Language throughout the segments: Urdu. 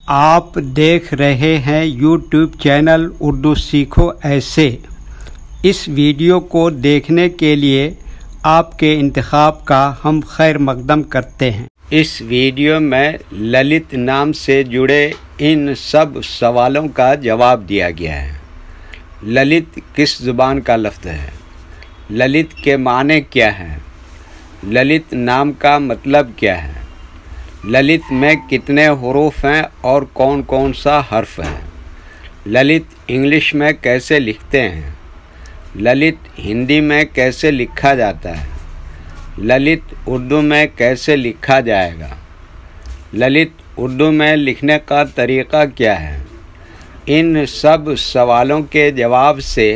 آپ دیکھ رہے ہیں یوٹیوب چینل اردو سیکھو ایسے۔ اس ویڈیو کو دیکھنے کے لیے آپ کے انتخاب کا ہم خیر مقدم کرتے ہیں۔ اس ویڈیو میں للت نام سے جڑے ان سب سوالوں کا جواب دیا گیا ہے۔ للت کس زبان کا لفظ ہے؟ للت کے معنی کیا ہیں؟ للت نام کا مطلب کیا ہے؟ للت میں کتنے حروف ہیں اور کون کون سا حرف ہے؟ للت انگلش میں کیسے لکھتے ہیں؟ للت ہندی میں کیسے لکھا جاتا ہے؟ للت اردو میں کیسے لکھا جائے گا؟ للت اردو میں لکھنے کا طریقہ کیا ہے؟ ان سب سوالوں کے جواب سے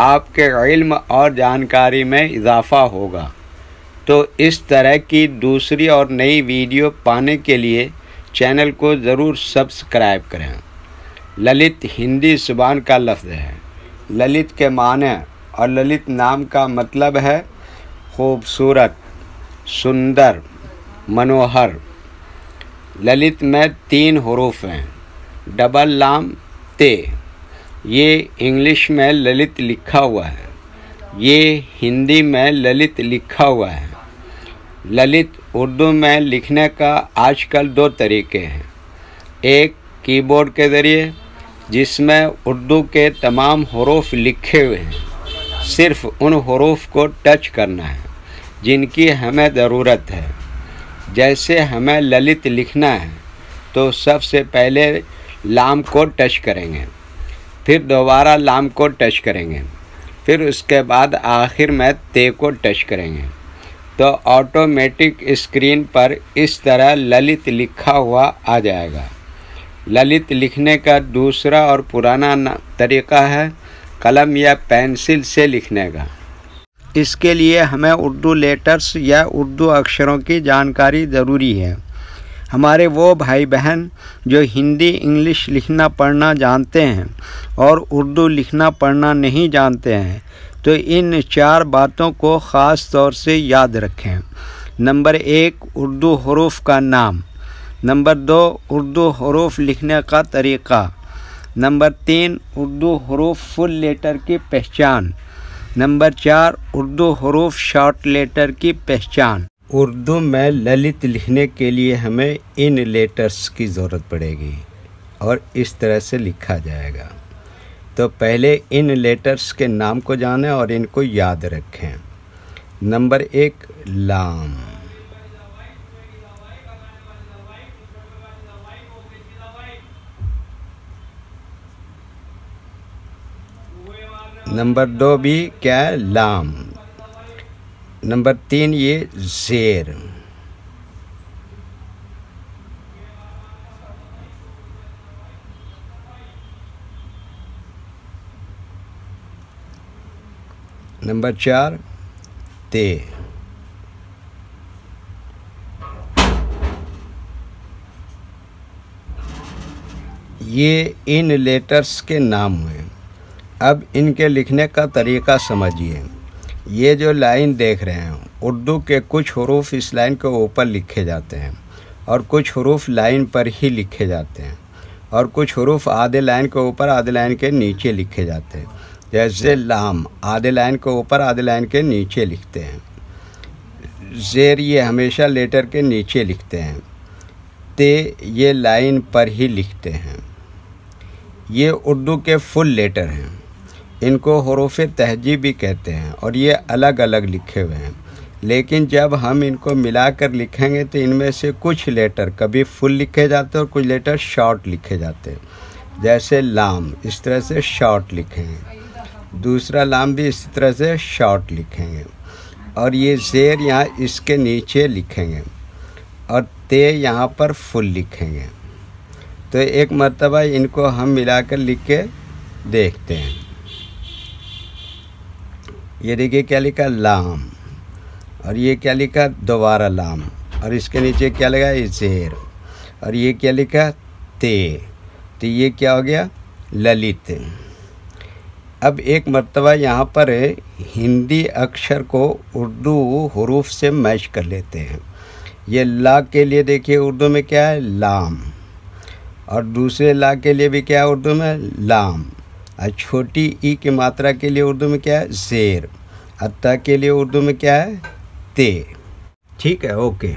آپ کے علم اور جانکاری میں اضافہ ہوگا۔ تو اس طرح کی دوسری اور نئی ویڈیو پانے کے لیے چینل کو ضرور سبسکرائب کریں۔ للت ہندی زبان کا لفظ ہے۔ للت کے معنی اور للت نام کا مطلب ہے خوبصورت، سندر، منوہر۔ للت میں 3 حروف ہیں، ڈبل لام تے۔ یہ انگلش میں للت لکھا ہوا ہے، یہ ہندی میں للت لکھا ہوا ہے۔ للت اردو میں لکھنے کا آج کل 2 طریقے ہیں، ایک کی بورڈ کے ذریعے جس میں اردو کے تمام حروف لکھے ہوئے ہیں، صرف ان حروف کو ٹچ کرنا ہے جن کی ہمیں ضرورت ہے۔ جیسے ہمیں للت لکھنا ہے تو سب سے پہلے لام کو ٹچ کریں گے، پھر دوبارہ لام کو ٹچ کریں گے، پھر اس کے بعد آخر میں تے کو ٹچ کریں گے تو آٹومیٹک اسکرین پر اس طرح للت لکھا ہوا آ جائے گا۔ للت لکھنے کا دوسرا اور پرانا طریقہ ہے قلم یا پینسل سے لکھنے کا۔ اس کے لیے ہمیں اردو لیٹرز یا اردو اکشروں کی جانکاری ضروری ہے۔ ہمارے وہ بھائی بہن جو ہندی انگلش لکھنا پڑھنا جانتے ہیں اور اردو لکھنا پڑھنا نہیں جانتے ہیں تو ان 4 باتوں کو خاص طور سے یاد رکھیں۔ نمبر 1 اردو حروف کا نام۔ نمبر 2 اردو حروف لکھنے کا طریقہ۔ نمبر 3 اردو حروف فل لیٹر کی پہچان۔ نمبر 4 اردو حروف شارٹ لیٹر کی پہچان۔ اردو میں للت لکھنے کے لیے ہمیں ان لیٹرز کی ضرورت پڑے گی اور اس طرح سے لکھا جائے گا۔ تو پہلے ان لیٹرز کے نام کو جانیں اور ان کو یاد رکھیں۔ نمبر 1 لام۔ نمبر 2 بھی کیا ہے؟ لام۔ نمبر 3 یہ زیر۔ نمبر 4 تے۔ یہ ان لیٹرز کے نام ہوئے۔ اب ان کے لکھنے کا طریقہ سمجھیے۔ یہ جو لائن دیکھ رہے ہیں اردو کے کچھ حروف اس لائن کے اوپر لکھے جاتے ہیں اور کچھ حروف لائن پر ہی لکھے جاتے ہیں اور کچھ حروف آدھے لائن کے اوپر آدھے لائن کے نیچے لکھے جاتے ہیں۔ جیسے لام آدھے لائن کے اوپر آدھے لائن کے نیچے لکھتے ہیں۔ زیر یہ ہمیشہ لیٹر کے نیچے لکھتے ہیں۔ تے یہ لائن پر ہی لکھتے ہیں۔ یہ اردو کے فل لیٹر ہیں، ان کو حروف تہجی بھی کہتے ہیں اور یہ الگ الگ لکھے ہوئے ہیں، لیکن جب ہم ان کو ملا کر لکھیں گے تو ان میں سے کچھ لیٹر کبھی فل لکھے جاتے ہیں اور کچھ لیٹر شارٹ لکھے جاتے ہیں۔ جیسے لام اس طرح سے شارٹ لکھیں گے، دوسرا لام بھی اسی طرح سے شارٹ لکھیں گے، اور یہ زیر یہاں اس کے نیچے لکھیں گے اور تے یہاں پر فل لکھیں گے۔ تو ایک مرتبہ ان کو ہم ملا کر لکھ کے دیکھتے ہیں۔ یہ دیکھیے کیا لکھا؟ لام۔ اور یہ کیا لکھا؟ دوبارہ لام، اور اس کے نیچے کیا لگا؟ زیر۔ اور یہ کیا لکھا؟ تے۔ تو یہ کیا ہو گیا؟ للت۔ اب ایک مرتبہ یہاں پر ہندی اکشر کو اردو حروف سے میچ کر لیتے ہیں۔ یہ لا کے لیے دیکھیے اردو میں کیا ہے؟ لام۔ اور دوسرے لا کے لیے بھی کیا ہے اردو میں لام، اور چھوٹی ای کی ماترا کے لیے اردو میں کیا ہے زیر، اتا کے لیے اردو میں کیا ہے تے۔ ٹھیک ہے، اوکے۔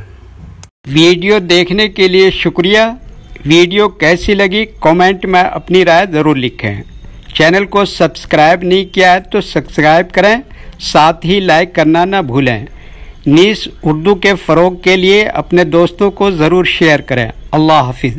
ویڈیو دیکھنے کے لیے شکریہ۔ ویڈیو کیسی لگی کامنٹ میں اپنی رائے ضرور لکھیں۔ چینل کو سبسکرائب نہیں کیا ہے تو سبسکرائب کریں، ساتھ ہی لائک کرنا نہ بھولیں۔ نیز اردو کے فروغ کے لیے اپنے دوستوں کو ضرور شیئر کریں۔ اللہ حافظ۔